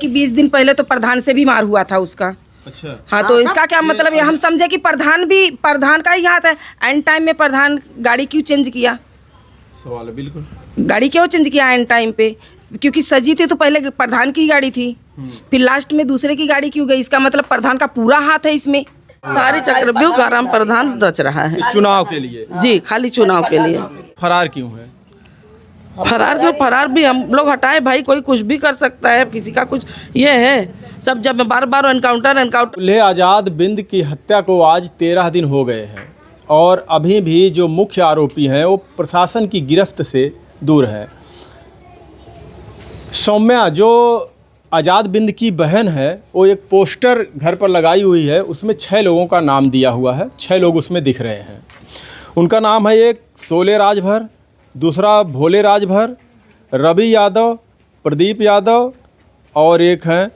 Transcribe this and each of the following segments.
कि 20 दिन पहले तो प्रधान से भी मार हुआ था उसका। अच्छा। हाँ, तो इसका क्या मतलब है? हम समझे कि प्रधान का ही हाथ है। एंड टाइम में प्रधान गाड़ी क्यों चेंज किया? सवाल है बिल्कुल। गाड़ी क्यों चेंज किया एंड टाइम पे? क्योंकि सजी थी तो पहले प्रधान की ही गाड़ी थी, फिर लास्ट में दूसरे की गाड़ी क्यों गई? इसका मतलब प्रधान का पूरा हाथ है इसमें। सारे चक्रव्यूह ग्राम प्रधान रच रहा है चुनाव के लिए। जी, खाली चुनाव के लिए। फरार क्यों है? फरार क्यों? फरार भी हम लोग हटाए भाई, कोई कुछ भी कर सकता है, किसी का कुछ ये है सब। जब बार बार एनकाउंटर ले आज़ाद बिंद की हत्या को आज 13 दिन हो गए हैं और अभी भी जो मुख्य आरोपी हैं वो प्रशासन की गिरफ्त से दूर है। सौम्या जो आज़ाद बिंद की बहन है वो एक पोस्टर घर पर लगाई हुई है, उसमें 6 लोगों का नाम दिया हुआ है। 6 लोग उसमें दिख रहे हैं। उनका नाम है एक शोले राजभर, दूसरा भोले राजभर, रवि यादव, प्रदीप यादव और एक हैं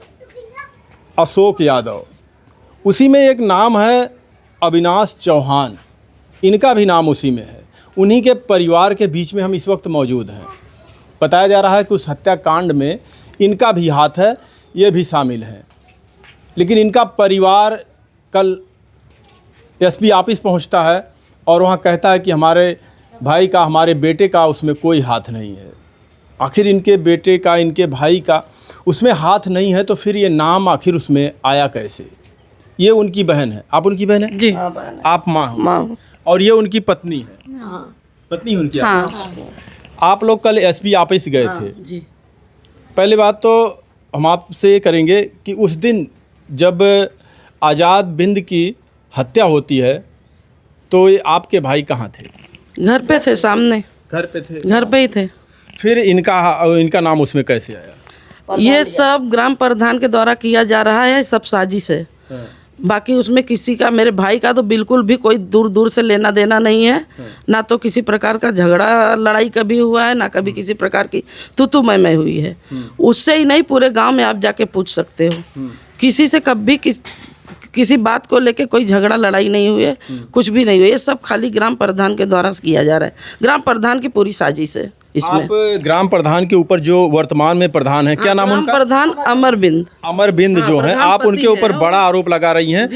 अशोक यादव। उसी में एक नाम है अविनाश चौहान, इनका भी नाम उसी में है। उन्हीं के परिवार के बीच में हम इस वक्त मौजूद हैं। बताया जा रहा है कि उस हत्याकांड में इनका भी हाथ है, ये भी शामिल हैं। लेकिन इनका परिवार कल एसपी ऑफिस पहुंचता है और वहां कहता है कि हमारे भाई का, हमारे बेटे का उसमें कोई हाथ नहीं है। आखिर इनके बेटे का, इनके भाई का उसमें हाथ नहीं है तो फिर ये नाम आखिर उसमें आया कैसे? ये उनकी बहन है। आप उनकी बहन है? जी। आप माँ हो? माँ। और ये उनकी पत्नी है? हाँ। पत्नी उनकी? हाँ। आप लोग कल एसपी ऑफिस गए थे। जी। पहले बात तो हम आपसे ये करेंगे कि उस दिन जब आज़ाद बिंद की हत्या होती है तो ये आपके भाई कहाँ थे? घर पे थे, सामने घर पे थे। घर पे ही थे। फिर इनका नाम उसमें कैसे आया? ये सब ग्राम प्रधान के द्वारा किया जा रहा है, सब साजिश है। बाकी उसमें किसी का, मेरे भाई का तो बिल्कुल भी कोई दूर दूर से लेना देना नहीं है। ना तो किसी प्रकार का झगड़ा लड़ाई कभी हुआ है, ना कभी किसी प्रकार की तू मैं हुई है। उससे ही नहीं, पूरे गांव में आप जाके पूछ सकते हो। किसी से कभी किसी बात को लेके कोई झगड़ा लड़ाई नहीं हुई है, कुछ भी नहीं हुई। ये सब खाली ग्राम प्रधान के द्वारा किया जा रहा है। ग्राम प्रधान की पूरी साजिश है इसमें। आप ग्राम प्रधान के ऊपर जो वर्तमान में प्रधान है, क्या नाम उनका? प्रधान अमरबिंद। अमरबिंद जो है, आप उनके ऊपर बड़ा आरोप लगा रही हैं।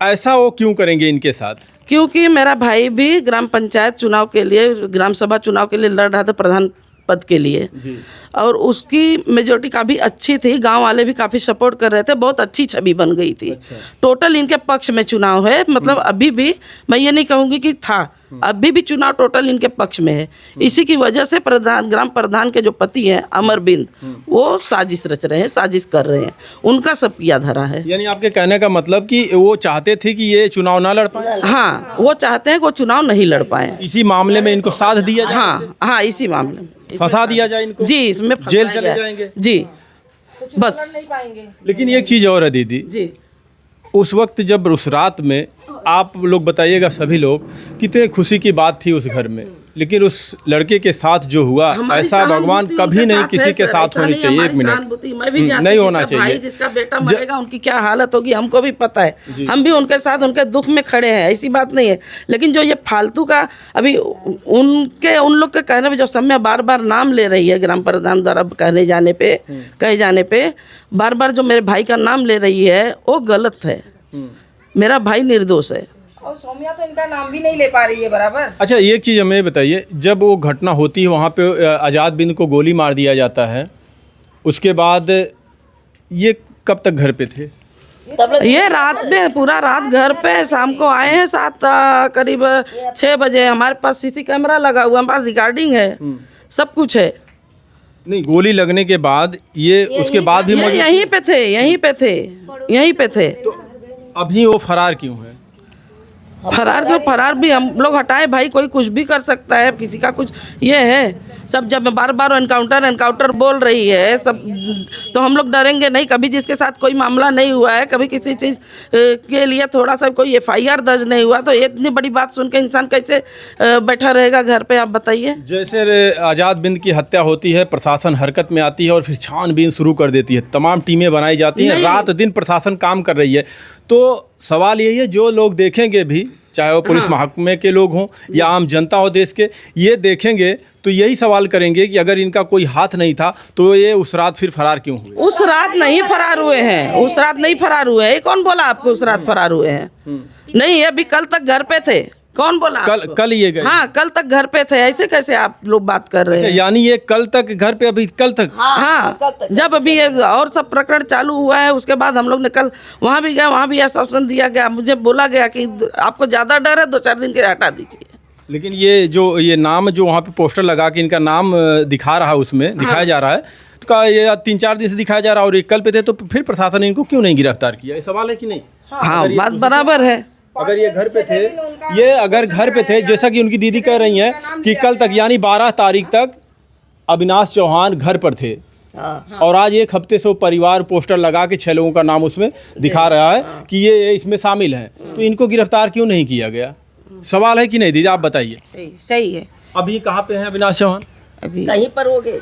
ऐसा वो क्यों करेंगे इनके साथ? क्योंकि मेरा भाई भी ग्राम पंचायत चुनाव के लिए, ग्राम सभा चुनाव के लिए लड़ रहा था प्रधान पद के लिए जी। और उसकी मेजोरिटी काफ़ी अच्छी थी, गांव वाले भी काफ़ी सपोर्ट कर रहे थे, बहुत अच्छी छवि बन गई थी। अच्छा। टोटल इनके पक्ष में चुनाव है, मतलब अभी भी मैं ये नहीं कहूँगी कि था, अभी भी चुनाव टोटल इनके पक्ष में है। इसी की वजह से ग्राम प्रधान के जो पति हैं अमरबिंद, वो साजिश रच रहे हैं, साजिश कर रहे हैं, उनका सब किया धरा है। यानी आपके कहने का मतलब कि वो चाहते थे कि ये चुनाव ना लड़ पाए? हाँ, वो चाहते हैं कि वो चुनाव नहीं लड़ पाए। इसी मामले में इनको साथ दिया जाए? हाँ, इसी मामले में फंसा दिया जाए इनको? जी, इसमें जेल चले जाएंगे जी, तो बस। नहीं पाएंगे। लेकिन एक चीज़ और है दीदी जी, उस वक्त जब उस रात में आप लोग बताइएगा, सभी लोग, कितने खुशी की बात थी उस घर में, लेकिन उस लड़के के साथ जो हुआ, ऐसा भगवान कभी नहीं किसी के साथ होनी चाहिए। एक मिनट, नहीं होना चाहिए। जिसका बेटा मरेगा उनकी क्या हालत होगी हमको भी पता है, हम भी उनके साथ उनके दुख में खड़े हैं, ऐसी बात नहीं है। लेकिन जो ये फालतू का अभी उन लोग के कहने पे जो समय बार बार नाम ले रही है ग्राम प्रधान द्वारा कहे जाने पे बार बार जो मेरे भाई का नाम ले रही है, वो गलत है। मेरा भाई निर्दोष है और सौम्या तो इनका नाम भी नहीं ले पा रही है बराबर। अच्छा, एक चीज़ हमें बताइए, जब वो घटना होती है वहाँ पे आज़ाद बिंद को गोली मार दिया जाता है, उसके बाद ये कब तक घर पे थे? ये रात में, पूरा रात घर पे, शाम को आए हैं 7 करीब 6 बजे। हमारे पास सीसी कैमरा लगा हुआ, हमारे पास रिकॉर्डिंग है, सब कुछ है। नहीं, गोली लगने के बाद ये उसके बाद भी यहीं पे थे। तो अभी वो फरार क्यों है? फरार भी हम लोग हटाए भाई, कोई कुछ भी कर सकता है, किसी का कुछ ये है सब। जब बार बार एनकाउंटर बोल रही है सब, तो हम लोग डरेंगे नहीं। कभी जिसके साथ कोई मामला नहीं हुआ है, कभी किसी चीज़ के लिए थोड़ा सा कोई FIR दर्ज नहीं हुआ, तो इतनी बड़ी बात सुन के इंसान कैसे बैठा रहेगा घर पे, आप बताइए। जैसे आज़ाद बिंद की हत्या होती है, प्रशासन हरकत में आती है और फिर छानबीन शुरू कर देती है, तमाम टीमें बनाई जाती हैं, रात दिन प्रशासन काम कर रही है। तो सवाल यही है, जो लोग देखेंगे भी चाहे वो पुलिस महकमे के लोग हों या आम जनता हो देश के, ये देखेंगे तो यही सवाल करेंगे कि अगर इनका कोई हाथ नहीं था तो ये उस रात फिर फरार क्यों हुए? उस रात नहीं फरार हुए हैं, उस रात नहीं फरार हुए हैं। ये कौन बोला आपको उस रात फरार हुए हैं? नहीं, ये अभी कल तक घर पे थे। कौन बोला? कल ये गए? हाँ, कल तक घर पे थे। ऐसे कैसे आप लोग बात कर रहे हैं? यानी ये कल तक घर पे, अभी कल तक? हाँ, जब अभी ये और सब प्रकरण चालू हुआ है उसके बाद हम लोग ने कल वहाँ भी गए, वहाँ भी आश्वासन दिया गया, मुझे बोला गया कि आपको ज़्यादा डर है 2-4 दिन के लिए हटा दीजिए। लेकिन ये नाम जो वहाँ पे पोस्टर लगा के इनका नाम दिखा रहा है, उसमें दिखाया जा रहा है, तो का ये 3-4 दिन से दिखाया जा रहा है और ये कल पे थे, तो फिर प्रशासन ने इनको क्यों नहीं गिरफ्तार किया? ये सवाल है कि नहीं? हाँ, बात बराबर है। अगर ये घर पे थे, ये अगर घर पे थे, जैसा कि उनकी दीदी कह रही हैं कि कल तक यानी 12 तारीख तक अविनाश चौहान घर पर थे, और आज एक हफ्ते से वो परिवार पोस्टर लगा के 6 लोगों का नाम उसमें दिखा रहा है कि ये इसमें शामिल हैं, तो इनको गिरफ्तार क्यों नहीं किया गया? सवाल है कि नहीं दीदी, आप बताइए। सही है। अभी कहाँ पे हैं अविनाश चौहान? अभी कहीं पर हो गए,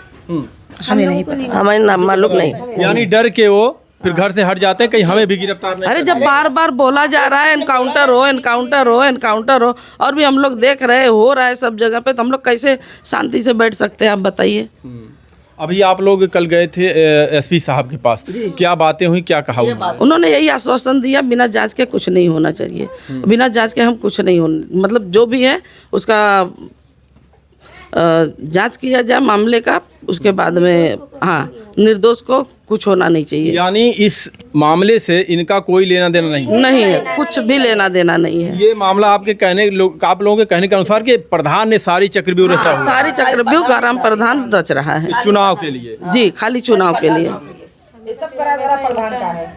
हमें नहीं पता, हमें मालूम नहीं। यानी डर के वो फिर घर से हट जाते हैं, कहीं हमें भी गिरफ्तार नहीं। अरे जब बार बार बोला जा रहा है एनकाउंटर हो, एनकाउंटर हो, एनकाउंटर हो, और भी हम लोग देख रहे हो रहा है सब जगह पे, तो हम लोग कैसे शांति से बैठ सकते हैं? आप बताइए। अभी आप लोग कल गए थे एसपी साहब के पास, क्या बातें हुई, क्या कहा उन्होंने? यही आश्वासन दिया बिना जांच के कुछ नहीं होना चाहिए, बिना जांच के हम कुछ नहीं होने, मतलब जो भी है उसका जांच किया जाए मामले का, उसके बाद में हाँ, निर्दोष को कुछ होना नहीं चाहिए। यानी इस मामले से इनका कोई लेना देना नहीं है, कुछ भी लेना देना नहीं है। ये मामला आपके आप लोगों के कहने के अनुसार कि प्रधान ने सारी चक्रव्यूह रचा हुआ है। सारी चक्रव्यूह गौराम प्रधान रच रहा है चुनाव के लिए। जी, खाली चुनाव के लिए। सब कराधारा प्रधान का है,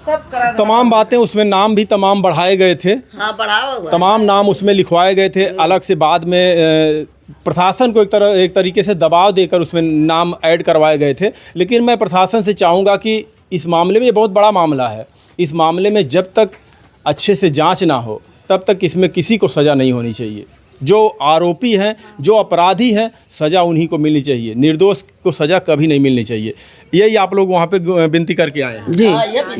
सब कराधारा। तमाम बातें उसमें, नाम भी तमाम बढ़ाए गए थे, हाँ, बढ़ावा हुआ। तमाम नाम उसमें लिखवाए गए थे अलग से। बाद में प्रशासन को एक तरीके से दबाव देकर उसमें नाम ऐड करवाए गए थे। लेकिन मैं प्रशासन से चाहूँगा कि इस मामले में, ये बहुत बड़ा मामला है, इस मामले में जब तक अच्छे से जांच ना हो तब तक इसमें किसी को सज़ा नहीं होनी चाहिए। जो आरोपी हैं, जो अपराधी हैं, सज़ा उन्हीं को मिलनी चाहिए, निर्दोष को सज़ा कभी नहीं मिलनी चाहिए। यही आप लोग वहाँ पे विनती करके आए हैं? जी,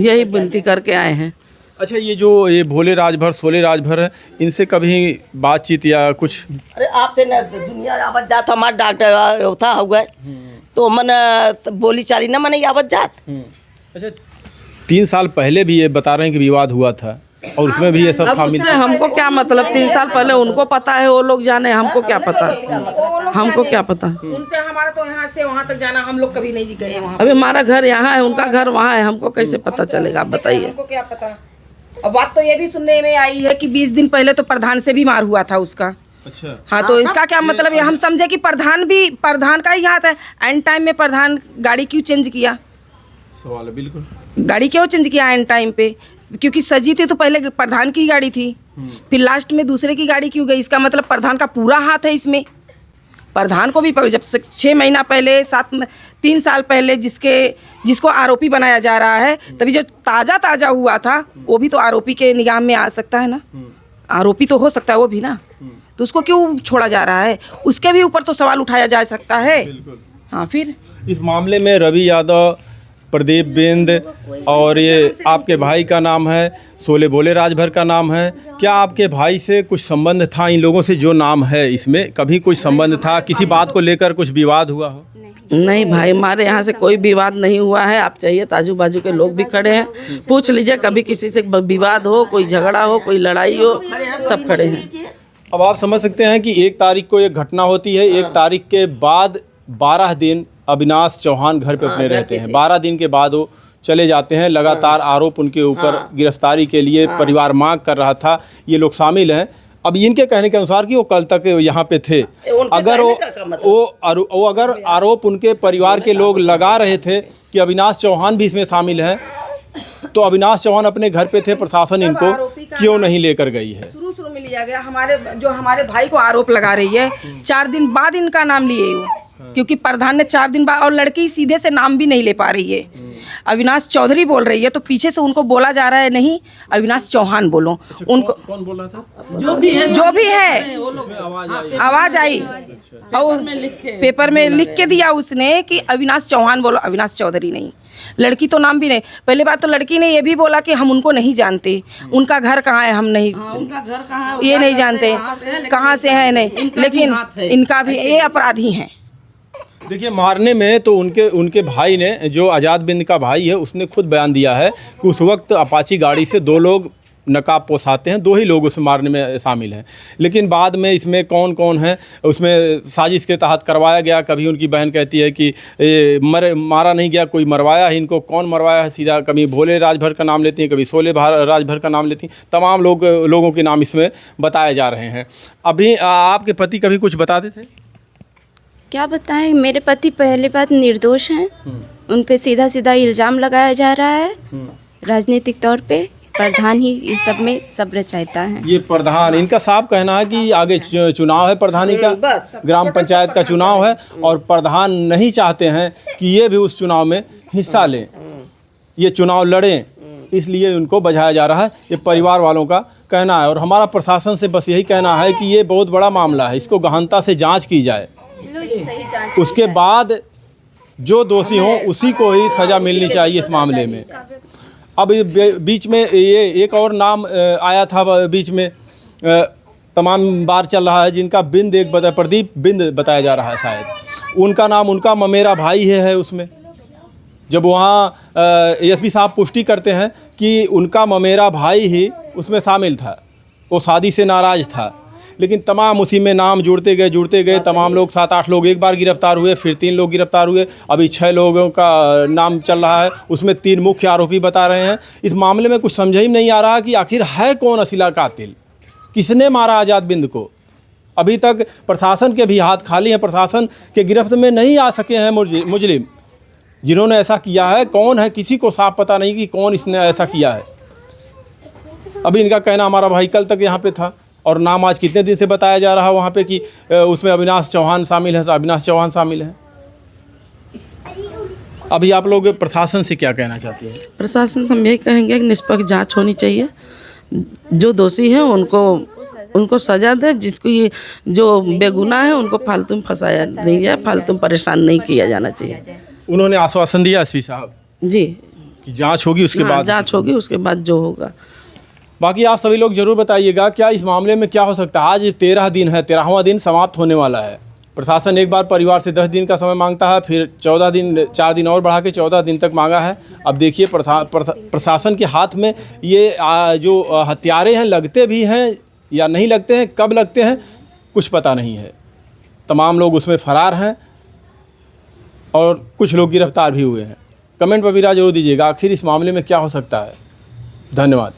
यही विनती करके आए हैं। अच्छा, ये भोले राजभर, सोले राजभर है, इनसे कभी बातचीत या कुछ? अरे आप थे ना, दुनिया आवत जात हमार डॉक्टर था हुआ, तो मन बोली चाली ना मन आवत जात। अच्छा, 3 साल पहले भी ये बता रहे हैं कि विवाद हुआ था और उसमें भी ये सब था। उससे हमको क्या मतलब? 3 साल पहले उनको पता है, वो लोग जाने, हमको क्या पता? हमको क्या पता? उनसे हमारा तो यहाँ से वहाँ तक जाना, हम लोग कभी नहीं गए वहाँ। अभी हमारा घर यहाँ है, उनका घर वहाँ है, हमको कैसे पता चलेगा? आप बताइए। हमको क्या पता? और बात तो ये भी सुनने में आई है कि 20 दिन पहले तो प्रधान से भी मार हुआ था उसका। अच्छा। हाँ, तो इसका क्या मतलब है? हम समझे कि प्रधान का ही हाथ है। एंड टाइम में प्रधान गाड़ी क्यों चेंज किया? सवाल है, बिल्कुल। गाड़ी क्यों चेंज किया एंड टाइम पे? क्योंकि सजी थी तो पहले प्रधान की गाड़ी थी, फिर लास्ट में दूसरे की गाड़ी क्यों गई? इसका मतलब प्रधान का पूरा हाथ है इसमें। प्रधान को भी जब 6 महीना पहले 3 साल पहले जिसको आरोपी बनाया जा रहा है, तभी जो ताज़ा हुआ था वो भी तो आरोपी के निगाह में आ सकता है ना, आरोपी तो हो सकता है वो भी ना, तो उसको क्यों छोड़ा जा रहा है? उसके भी ऊपर तो सवाल उठाया जा सकता है। हाँ, फिर इस मामले में रवि यादव, प्रदीप बिंद और ये आपके भाई का नाम है, सोले भोले राजभर का नाम है, क्या आपके भाई से कुछ संबंध था? इन लोगों से जो नाम है इसमें कभी कोई संबंध था? किसी बात को लेकर कुछ विवाद हुआ हो? नहीं भाई, हमारे यहाँ से कोई विवाद नहीं हुआ है। आप चाहिए तो आजू बाजू के लोग भी खड़े हैं, पूछ लीजिए, कभी किसी से विवाद हो, कोई झगड़ा हो, कोई लड़ाई हो, सब खड़े हैं। अब आप समझ सकते हैं कि 1 तारीख को एक घटना होती है, 1 तारीख के बाद 12 दिन अविनाश चौहान घर पे अपने रहते हैं। 12 दिन के बाद वो चले जाते हैं। लगातार आरोप उनके ऊपर गिरफ्तारी के लिए परिवार मांग कर रहा था, ये लोग शामिल हैं। अब इनके कहने के अनुसार कि वो कल तक यहाँ पे थे। अगर वो अगर आरोप उनके परिवार के लोग लगा रहे थे कि अविनाश चौहान भी इसमें शामिल हैं, तो अविनाश चौहान अपने घर पे थे, प्रशासन इनको क्यों नहीं लेकर गई है? शुरू में लिया गया। हमारे भाई को आरोप लगा रही है, 4 दिन बाद इनका नाम लिए वो, क्योंकि प्रधान ने 4 दिन बाद, और लड़की सीधे से नाम भी नहीं ले पा रही है। अविनाश चौधरी बोल रही है, तो पीछे से उनको बोला जा रहा है नहीं, अविनाश चौहान बोलो। अच्छा, उनको कौन बोल रहा था? जो भी है आवाज आई और पेपर में लिख के दिया उसने कि अविनाश चौहान बोलो, अविनाश चौधरी नहीं। लड़की तो नाम भी नहीं, पहले बात तो लड़की ने ये भी बोला कि हम उनको नहीं जानते, उनका घर कहाँ है हम नहीं, उनका घर कहाँ है ये नहीं जानते, कहाँ से है नहीं, लेकिन इनका भी ये अपराधी हैं। देखिए, मारने में तो उनके भाई ने, जो आज़ाद बिंद का भाई है, उसने खुद बयान दिया है कि उस वक्त अपाची गाड़ी से 2 लोग नकाब पोसाते हैं, 2 ही लोग उसमें मारने में शामिल हैं। लेकिन बाद में इसमें कौन कौन है, उसमें साजिश के तहत करवाया गया। कभी उनकी बहन कहती है कि मारा नहीं गया, कोई मरवाया है इनको, कौन मरवाया है सीधा, कभी भोले राजभर का नाम लेती हैं, कभी सोले राजभर का नाम लेती हैं, तमाम लोगों के नाम इसमें बताए जा रहे हैं। अभी आपके पति कभी कुछ बताते थे? क्या बताएं, मेरे पति पहले बात निर्दोष हैं, उन पे सीधा सीधा इल्ज़ाम लगाया जा रहा है राजनीतिक तौर पे। प्रधान ही इस सब में सब रचाता है। ये प्रधान, इनका साफ कहना है कि आगे चुनाव है प्रधानी का, ग्राम पंचायत का चुनाव है, और प्रधान नहीं चाहते हैं कि ये भी उस चुनाव में हिस्सा लें, ये चुनाव लड़ें, इसलिए उनको बजाया जा रहा है। ये परिवार वालों का कहना है, और हमारा प्रशासन से बस यही कहना है कि ये बहुत बड़ा मामला है, इसको गहनता से जाँच की जाए, उसके बाद जो दोषी हों उसी को ही सज़ा मिलनी चाहिए इस मामले में। अब बीच में ये एक और नाम आया था, बीच में तमाम बार चल रहा है, जिनका बिंद प्रदीप बिंद बताया जा रहा है, शायद उनका नाम, उनका ममेरा भाई है उसमें। जब वहाँ एसपी साहब पुष्टि करते हैं कि उनका ममेरा भाई ही उसमें शामिल था, वो शादी से नाराज़ था, लेकिन तमाम उसी में नाम जुड़ते गए तमाम लोग, 7-8 लोग एक बार गिरफ्तार हुए, फिर 3 लोग गिरफ्तार हुए, अभी 6 लोगों का नाम चल रहा है, उसमें 3 मुख्य आरोपी बता रहे हैं। इस मामले में कुछ समझ ही नहीं आ रहा कि आखिर है कौन असीला कातिल, किसने मारा आज़ाद बिंद को। अभी तक प्रशासन के भी हाथ खाली हैं, प्रशासन के गिरफ्त में नहीं आ सके हैं मुजरिम जिन्होंने ऐसा किया है। कौन है, किसी को साफ पता नहीं कि कौन इसने ऐसा किया है। अभी इनका कहना, हमारा भाई कल तक यहाँ पे था, और नाम आज कितने दिन से बताया जा रहा है वहाँ पे कि उसमें अविनाश चौहान शामिल है, अविनाश चौहान शामिल है। अभी आप लोग प्रशासन से क्या कहना चाहते हैं? प्रशासन से हम यही कहेंगे कि निष्पक्ष जांच होनी चाहिए, जो दोषी हैं उनको सज़ा दे, जिसको ये जो बेगुनाह है उनको फालतू में फंसाया नहीं जाए, फालतू में परेशान नहीं किया जाना चाहिए। उन्होंने आश्वासन दिया एसपी साहब जी कि जाँच होगी, उसके बाद जाँच होगी, उसके बाद जो होगा। बाकी आप सभी लोग ज़रूर बताइएगा क्या इस मामले में क्या हो सकता है। आज 13 दिन है, 13वां दिन समाप्त होने वाला है। प्रशासन एक बार परिवार से 10 दिन का समय मांगता है, फिर 14 दिन, 4 दिन और बढ़ा के 14 दिन तक मांगा है। अब देखिए प्रशासन के हाथ में ये जो हथियारे हैं, लगते भी हैं या नहीं लगते हैं, कब लगते हैं कुछ पता नहीं है। तमाम लोग उसमें फ़रार हैं और कुछ लोग गिरफ्तार भी हुए हैं। कमेंट पर भी राय जरूर दीजिएगा, आखिर इस मामले में क्या हो सकता है। धन्यवाद।